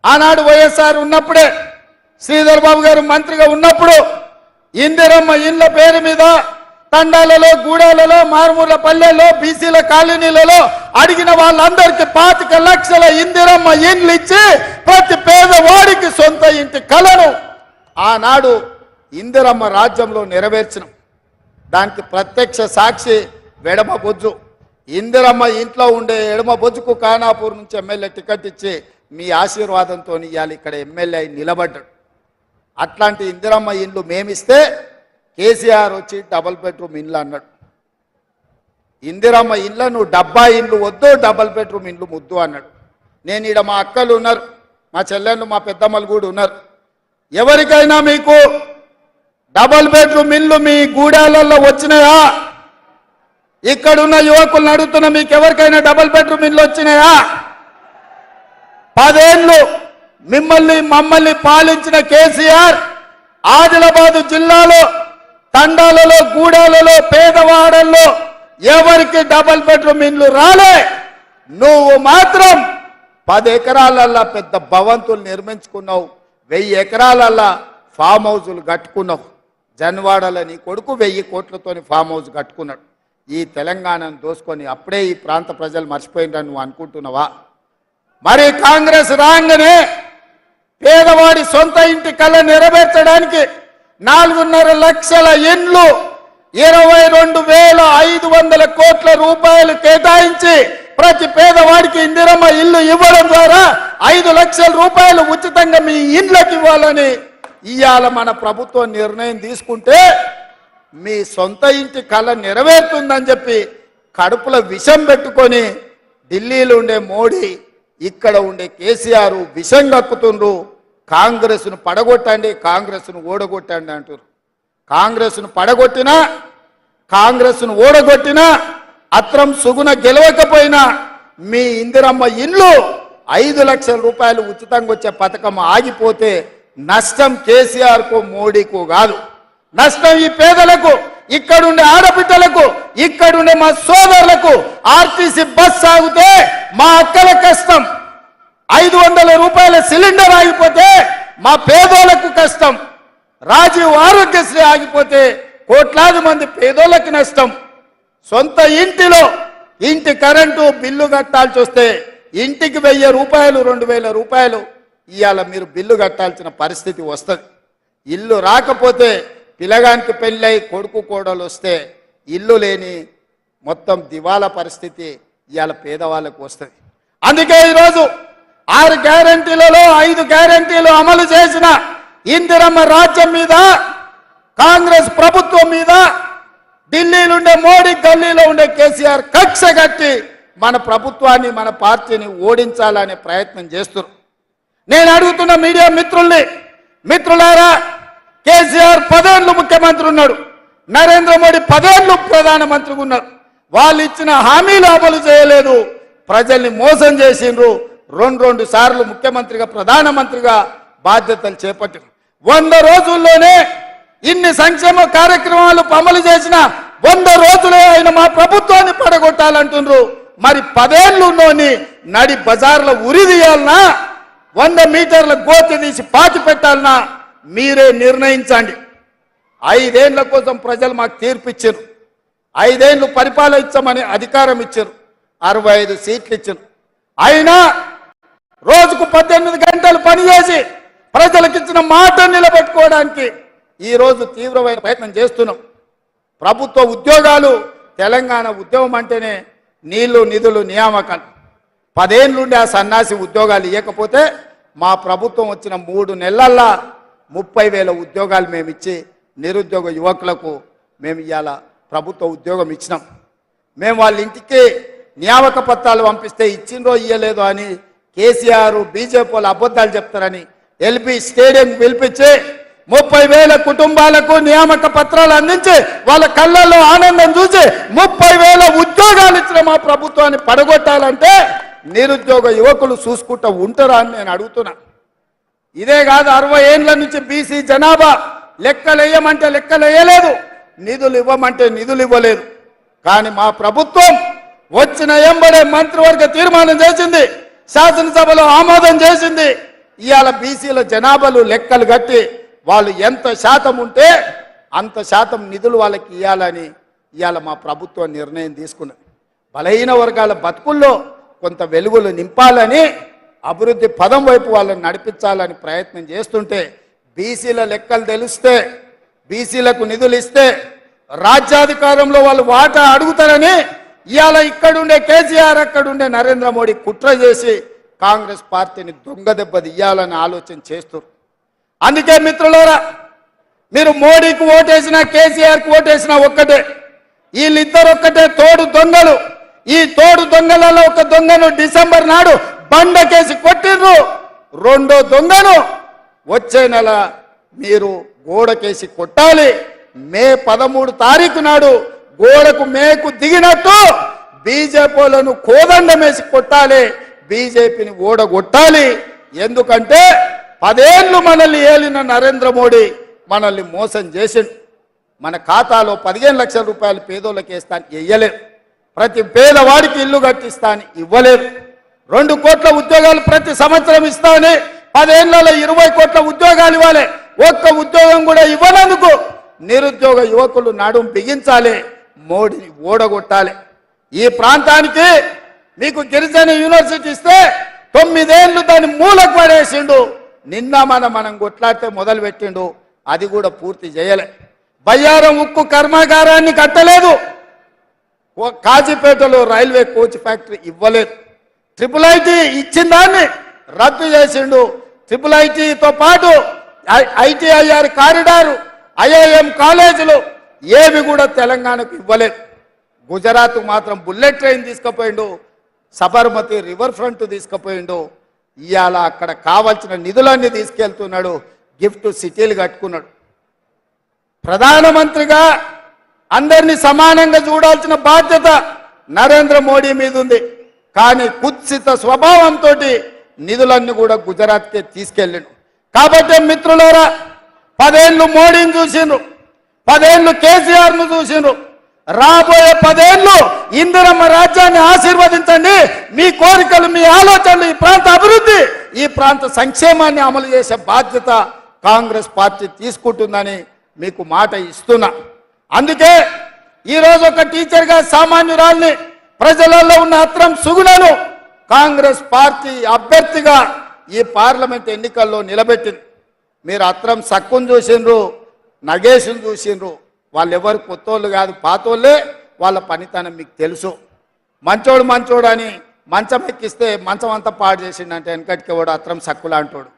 ఆనాడు వైఎస్ఆర్ ఉన్నప్పుడే శ్రీధర్ బాబు గారు మంత్రిగా ఉన్నప్పుడు ఇందిరమ్మ ఇండ్ల పేరు మీద తండాలలో గూడాలలో మారుమూల పల్లెల్లో బీసీల కాలనీలలో అడిగిన వాళ్ళందరికీ 25 లక్షల ఇందిరమ్మ ఇండ్లు ఇచ్చి ప్రతి పేదవాడికి సొంత ఇంటి కలను ఆనాడు ఇందిరమ్మ రాజ్యంలో నెరవేర్చిన దానికి ప్రత్యక్ష సాక్షి వెడమ బొజ్జు. ఇందిరమ్మ ఇంట్లో ఉండే ఎడమ బొజ్జుకు ఖానాపూర్ నుంచి ఎమ్మెల్యే టికెట్ ఇచ్చి మీ ఆశీర్వాదంతో ఇవాళ ఇక్కడ ఎమ్మెల్యే నిలబడ్డాడు. అట్లాంటి ఇందిరమ్మ ఇండ్లు మేమిస్తే కేసీఆర్ వచ్చి డబుల్ బెడ్రూమ్ ఇండ్లు అన్నాడు. ఇందిరమ్మ ఇండ్ల నువ్వు డబ్బా ఇండ్లు వద్దు, డబుల్ బెడ్రూమ్ ఇండ్లు ముద్దు అన్నాడు. నేను ఈడ మా అక్కలు ఉన్నారు, మా చెల్లెళ్ళు, మా పెద్దమ్మలు కూడా ఉన్నారు. ఎవరికైనా మీకు డబుల్ బెడ్రూమ్ ఇండ్లు మీ గూడాలలో వచ్చినాయా? ఇక్కడున్న యువకులను అడుగుతున్న మీకు ఎవరికైనా డబుల్ బెడ్రూమ్ ఇండ్లు వచ్చినాయా? 10 ఏళ్ళు మమ్మల్ని పాలించిన కేసీఆర్ ఆదిలాబాద్ జిల్లాలో తండాలలో గూడాలలో పేదవాడల్లో ఎవరికి డబుల్ బెడ్రూమ్ ఇండ్లు రాలే. నువ్వు మాత్రం 10 ఎకరాలల్లా పెద్ద భవంతులు నిర్మించుకున్నావు, 1000 ఎకరాలల్లా ఫామ్ హౌజులు కట్టుకున్నావు. జన్వాడలో నీ కొడుకు 1000 కోట్లతోని ఫామ్ హౌస్ కట్టుకున్నాడు. ఈ తెలంగాణను దోసుకొని అప్పుడే ఈ ప్రాంత ప్రజలు మర్చిపోయిందని నువ్వు అనుకుంటున్నావా? మరి కాంగ్రెస్ రాగానే పేదవాడి సొంత ఇంటి కళ నెరవేర్చడానికి 4.5 లక్షల ఇండ్లు 22,500 కోట్ల రూపాయలు కేటాయించి ప్రతి పేదవాడికి ఇందిరమ్మ ఇల్లు ఇవ్వడం ద్వారా 5 లక్షల రూపాయలు ఉచితంగా మీ ఇండ్లకు ఇవ్వాలని ఇవాళ మన ప్రభుత్వం నిర్ణయం తీసుకుంటే మీ సొంత ఇంటి కళ నెరవేరుతుందని చెప్పి కడుపులో విషం పెట్టుకొని ఢిల్లీలో ఉండే మోడీ, ఇక్కడ ఉండే కేసీఆర్ విషం కక్కుతుండ్రు. కాంగ్రెస్ను పడగొట్టండి, కాంగ్రెస్ను ఓడగొట్టండి అంటారు. కాంగ్రెస్ను పడగొట్టినా కాంగ్రెస్ను ఓడగొట్టినా అత్రం సుగుణ గెలవకపోయినా మీ ఇందిరమ్మ ఇల్లు 5 లక్షల రూపాయలు ఉచితంగా వచ్చే పథకం ఆగిపోతే నష్టం కేసీఆర్కు మోడీకు కాదు, నష్టం ఈ పేదలకు, ఇక్కడుండే ఆడబిడ్డలకు, ఇక్కడుండే మా సోదరులకు. ఆర్టీసీ బస్ సాగితే మా అక్కల కష్టం, 500 రూపాయల సిలిండర్ ఆగిపోతే మా పేదోళ్లకు కష్టం, రాజీవ్ ఆరోగ్యశ్రీ ఆగిపోతే కోట్లాది మంది పేదోళ్ళకి నష్టం. సొంత ఇంటిలో ఇంటి కరెంటు బిల్లు కట్టాల్సి వస్తే ఇంటికి 1000 రూపాయలు 2000 రూపాయలు ఇవాళ మీరు బిల్లు కట్టాల్సిన పరిస్థితి వస్తుంది. ఇల్లు రాకపోతే పిల్లగానికి పెళ్ళై కొడుకు కోడలు వస్తే ఇల్లు లేని మొత్తం దివాలా పరిస్థితి ఇవాళ పేదవాళ్ళకు వస్తుంది. అందుకే ఈరోజు 6 గ్యారంటీలలో 5 గ్యారంటీలు అమలు చేసిన ఇందిరమ్మ రాజ్యం మీద, కాంగ్రెస్ ప్రభుత్వం మీద ఢిల్లీలో ఉండే మోడీ, గల్లీలో ఉండే కేసీఆర్ కక్ష కట్టి మన ప్రభుత్వాన్ని, మన పార్టీని ఓడించాలనే ప్రయత్నం చేస్తున్నారు. నేను అడుగుతున్న మీడియా మిత్రులారా, కేసీఆర్ 10 ఏళ్ళు ముఖ్యమంత్రి ఉన్నాడు, నరేంద్ర మోడీ 10 ఏళ్ళు ప్రధానమంత్రిగా ఉన్నారు. వాళ్ళు ఇచ్చిన హామీలు అమలు చేయలేదు, ప్రజల్ని మోసం చేసిండ్రు. 2 సార్లు ముఖ్యమంత్రిగా ప్రధానమంత్రిగా బాధ్యతలు చేపట్టారు. 100 రోజుల్లోనే ఇన్ని సంక్షేమ కార్యక్రమాలు అమలు చేసిన 100 రోజులే ఆయన మా ప్రభుత్వాన్ని పడగొట్టాలంటున్నారు. మరి 10 ఏళ్ళులోని నడి బజార్లో ఉరి తీయాలన్నా, 100 మీటర్ల గోతి తీసి పాతి పెట్టాలన్నా మీరే నిర్ణయించండి. 5 ఏళ్ల కోసం ప్రజలు మాకు తీర్పు ఇచ్చారు, 5 ఏళ్ళు పరిపాలించమని అధికారం ఇచ్చారు, 65 సీట్లు ఇచ్చారు. అయినా రోజుకు 18 గంటలు పనిచేసి ప్రజలకు ఇచ్చిన మాట నిలబెట్టుకోవడానికి ఈరోజు తీవ్రమైన ప్రయత్నం చేస్తున్నాం. ప్రభుత్వ ఉద్యోగాలు, తెలంగాణ ఉద్యమం అంటేనే నీళ్లు నిధులు నియామకాలు. 10 ఏళ్ళ నుండి ఆ సన్నాసి ఉద్యోగాలు ఇవ్వకపోతే మా ప్రభుత్వం వచ్చిన 3 నెలల్లో 30,000 ఉద్యోగాలు మేము ఇచ్చి నిరుద్యోగ యువకులకు మేము ఇవాళ ప్రభుత్వ ఉద్యోగం ఇచ్చినాం. మేము వాళ్ళ ఇంటికి నియామక పత్రాలు పంపిస్తే ఇచ్చిండ్రో ఇయ్యలేదో అని కేసీఆర్ బీజేపీ వాళ్ళు అబద్ధాలు చెప్తారని ఎల్బీ స్టేడియం పిలిపించి 30,000 కుటుంబాలకు నియామక పత్రాలు అందించి వాళ్ళ కళ్ళల్లో ఆనందం చూసి 30,000 ఉద్యోగాలు ఇచ్చిన మా ప్రభుత్వాన్ని పడగొట్టాలంటే నిరుద్యోగ యువకులు చూసుకుంటూ ఉంటారా అని నేను అడుగుతున్నా. ఇదే కాదు, 60 ఏళ్ల నుంచి బీసీ జనాభా లెక్కలు వేయమంటే లెక్కలు వేయలేదు, నిధులు ఇవ్వమంటే నిధులు ఇవ్వలేదు. కానీ మా ప్రభుత్వం వచ్చిన ఎంబడే మంత్రివర్గ తీర్మానం చేసింది, శాసనసభలో ఆమోదం చేసింది. ఇవాళ బీసీల జనాభాలు లెక్కలు కట్టి వాళ్ళు ఎంత శాతం ఉంటే అంత శాతం నిధులు వాళ్ళకి ఇవ్వాలని ఇవాళ మా ప్రభుత్వం నిర్ణయం తీసుకున్నది. బలహీన వర్గాల బతుకుల్లో కొంత వెలుగులు నింపాలని అభివృద్ధి పదం వైపు వాళ్ళని నడిపించాలని ప్రయత్నం చేస్తుంటే బీసీల లెక్కలు తెలిస్తే బీసీలకు నిధులు ఇస్తే రాజ్యాధికారంలో వాళ్ళు వాటా అడుగుతారని ఇవాళ ఇక్కడుండే కేసీఆర్ అక్కడుండే నరేంద్ర మోడీ కుట్ర చేసి కాంగ్రెస్ పార్టీని దొంగ దెబ్బ తీయాలని ఆలోచన చేస్తారు. అందుకే మిత్రులారా, మీరు మోడీకి ఓటేసినా కేసీఆర్కి ఓటేసినా ఒక్కటే, వీళ్ళిద్దరు ఒక్కటే తోడు దొంగలు. ఈ తోడు దొంగలలో ఒక దొంగను డిసెంబర్ నాడు బండకేసి కొట్టిర్రు, రెండో దొంగను వచ్చే నెల మీరు గోడకేసి కొట్టాలి. మే 13 తారీఖు నాడు గోడకు మేకు దిగినట్టు బీజేపీలను కోదండమేసి కొట్టాలి, బీజేపీని ఓడగొట్టాలి. ఎందుకంటే 10 ఏళ్ళు మనల్ని ఏలిన నరేంద్ర మోడీ మనల్ని మోసం చేసిండు. మన ఖాతాలో 15 లక్షల రూపాయలు పేదోళ్ళకి వేస్తాను ఇవ్వలేదు, ప్రతి పేదవాడికి ఇల్లు కట్టిస్తాను ఇవ్వలేదు, 2 కోట్ల ఉద్యోగాలు ప్రతి సంవత్సరం ఇస్తానని 10 ఏళ్లలో 20 కోట్ల ఉద్యోగాలు ఇవ్వాలి. ఒక్క ఉద్యోగం కూడా ఇవ్వనందుకు నిరుద్యోగ యువకులు నడుం బిగించాలి, మోడీని ఓడగొట్టాలి. ఈ ప్రాంతానికి మీకు గిరిజన యూనివర్సిటీ ఇస్తే 9 ఏళ్ళు దాన్ని మూలకు పడేసిండు. నిన్న మనం కొట్లాడితే మొదలు పెట్టిండు, అది కూడా పూర్తి చేయలే. బయ్యారం ఉక్కు కర్మాగారాన్ని కట్టలేదు, కాజీపేటలో రైల్వే కోచ్ ఫ్యాక్టరీ ఇవ్వలేదు, IIIT ఇచ్చిన దాన్ని రద్దు చేసిండు. IIITతో పాటు ITIR కారిడారు, IIM కాలేజీలు ఏవి కూడా తెలంగాణకు ఇవ్వలేదు. గుజరాత్ మాత్రం బుల్లెట్ ట్రైన్ తీసుకుపోయిండు, సబర్మతి రివర్ ఫ్రంట్ తీసుకుపోయిండు. ఇవాళ అక్కడ కావాల్సిన నిధులన్నీ తీసుకెళ్తున్నాడు, గిఫ్ట్ సిటీలు కట్టుకున్నాడు. ప్రధానమంత్రిగా అందరినీ సమానంగా చూడాల్సిన బాధ్యత నరేంద్ర మోడీ మీద ఉంది. కానీ కుత్సిత స్వభావంతో నిధులన్నీ కూడా గుజరాత్కే తీసుకెళ్ళిండు. కాబట్టి మిత్రులారా, 10 ఏళ్ళు మోడీని చూసిండ్రు, 10 ఏళ్ళు కేసీఆర్ను చూసిండ్రు. రాబోయే 10 ఏళ్ళు ఇందిరమ్మ రాజ్యాన్ని ఆశీర్వదించండి. మీ కోరికలు, మీ ఆలోచనలు, ఈ ప్రాంత అభివృద్ధి, ఈ ప్రాంత సంక్షేమాన్ని అమలు చేసే బాధ్యత కాంగ్రెస్ పార్టీ తీసుకుంటుందని మీకు మాట ఇస్తున్నా. అందుకే ఈరోజు ఒక టీచర్గా సామాన్యురాల్ని, ప్రజలలో ఉన్న అత్రం సుగుణను కాంగ్రెస్ పార్టీ అభ్యర్థిగా ఈ పార్లమెంట్ ఎన్నికల్లో నిలబెట్టింది. మీరు అత్రం సక్కును చూసిండ్రు, నగేష్ను చూసిండ్రు. వాళ్ళు ఎవరు కొత్తోళ్ళు కాదు, పాతోళ్ళే. వాళ్ళ పనితనం మీకు తెలుసు. మంచోడు అని మంచం ఎక్కిస్తే మంచం అంతా పాడు చేసిండంటే వెనకటికి వాడు అత్రం సక్కులా అంటాడు.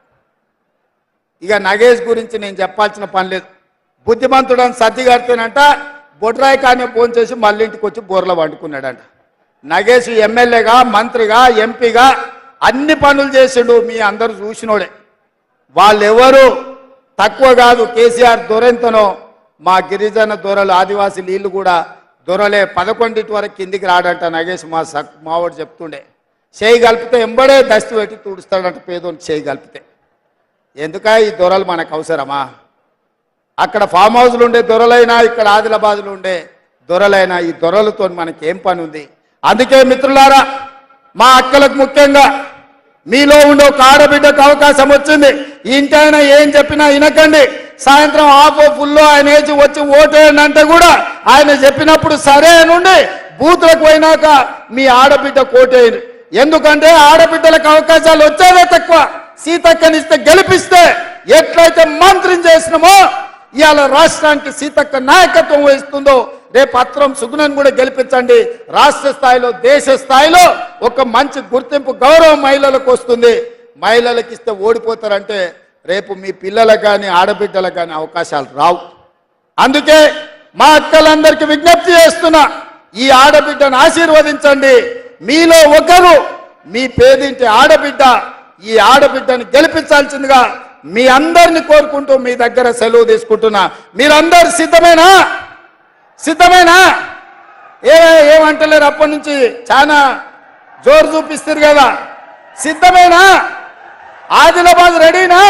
ఇక నగేష్ గురించి నేను చెప్పాల్సిన పని లేదు. బుద్ధిమంతుడని సర్ది కడితేనంట బొడ్రాయి కానీ ఫోన్ చేసి మళ్ళీ ఇంటికి వచ్చి బోర్లో వండుకున్నాడంట. నగేష్ ఎమ్మెల్యేగా, మంత్రిగా, ఎంపీగా అన్ని పనులు చేసిండు, మీ అందరూ చూసినోడే. వాళ్ళెవరు తక్కువ కాదు. కేసీఆర్ దొరెంతనో మా గిరిజన దొరలు, ఆదివాసీ నీళ్ళు కూడా దొరలే. 11 వరకు కిందికి రాడంట నగేష్. మావాడు చెప్తుండే, చేయి కలిపితే ఎంబడే దస్తి పెట్టి తుడుస్తాడంట పేదోని చేయి కలిపితే. ఎందుక ఈ దొరలు మనకు అవసరమా? అక్కడ ఫామ్ హౌస్లు ఉండే దొరలైనా, ఇక్కడ ఆదిలాబాద్లో ఉండే దొరలైనా, ఈ దొరలతో మనకేం పని ఉంది? అందుకే మిత్రులారా, మా అక్కలకు ముఖ్యంగా మీలో ఉండే ఒక ఆడబిడ్డకు అవకాశం వచ్చింది. ఇంటైనా ఏం చెప్పినా వినకండి. సాయంత్రం హాఫ్ ఫుల్లో ఆయన వేసి వచ్చి ఓటేయండి అంటే కూడా ఆయన చెప్పినప్పుడు సరే నుండి బూతులకు పోయినాక మీ ఆడబిడ్డ కోటేయండి. ఎందుకంటే ఆడబిడ్డలకు అవకాశాలు వచ్చేదే తక్కువ. సీతక్కనిస్తే గెలిపిస్తే ఎట్లయితే మంత్రిని చేసినామో ఇవాళ రాష్ట్రానికి సీతక్క నాయకత్వం వహిస్తుందో రేపు అత్రం సుగుణను కూడా గెలిపించండి. రాష్ట్ర స్థాయిలో, దేశ స్థాయిలో ఒక మంచి గుర్తింపు, గౌరవం మహిళలకు వస్తుంది. మహిళలకు ఇస్తే ఓడిపోతారంటే రేపు మీ పిల్లలకు కానీ ఆడబిడ్డలకు కానీ అవకాశాలు రావు. అందుకే మా అక్కలందరికీ విజ్ఞప్తి చేస్తున్నా, ఈ ఆడబిడ్డను ఆశీర్వదించండి. మీలో ఒకరు మీ పేదింటి ఆడబిడ్డ, ఈ ఆడబిడ్డను గెలిపించాల్సిందిగా మీ అందరిని కోరుకుంటూ మీ దగ్గర సెలవు తీసుకుంటున్నా. మీరందరు సిద్ధమేనా? ఏమంటలేరు? అప్పటి నుంచి చాలా జోరు చూపిస్తారు కదా. సిద్ధమేనా? ఆదిలాబాద్ రెడీనా?